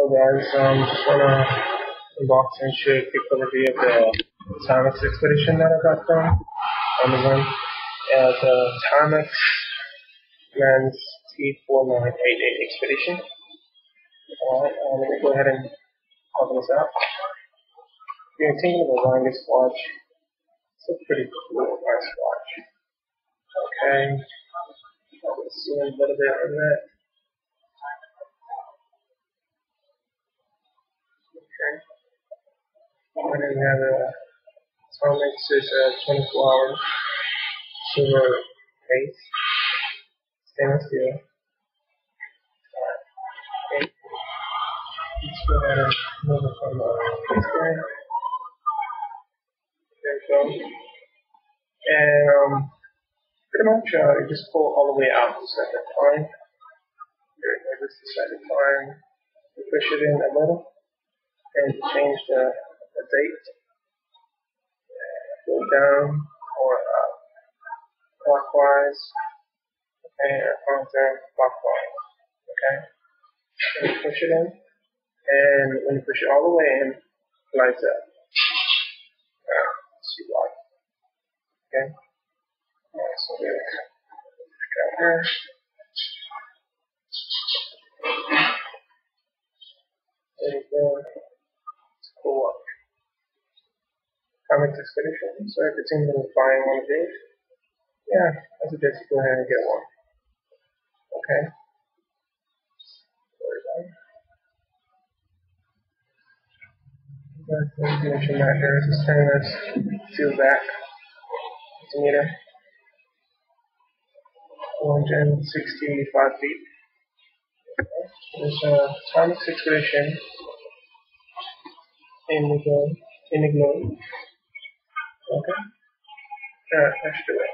guys, just wanna unbox and share a quick overview of the Timex expedition that I got from Amazon. The Timex Lens T49880 expedition. Alright, let me go ahead and open this out. You're thinking of the longest watch. It's a pretty cool, nice watch. Okay, let's zoom a little bit on that. Okay. And then we have a Timex is a 24-hour silver case, stainless steel. Okay. Let's go ahead and move it from the case there. There we go. And pretty much you just pull all the way out to set the time. There we go, this is set the time. You push it in a little and change the date. Go down or up clockwise. Okay, or counterclockwise. Okay. And you push it in, and when you push it all the way in, it lights up. Let's see why. Okay. Alright, so there we go. Here. There you go. It's a cool watch. Timex expedition. So if you're thinking of buying one of these, yeah, I suggest you go ahead and get one. Okay. Let's mention that there is a stainless steel back meter, 165 feet. There's a Timex expedition in the globe. Okay. Alright, let's do it.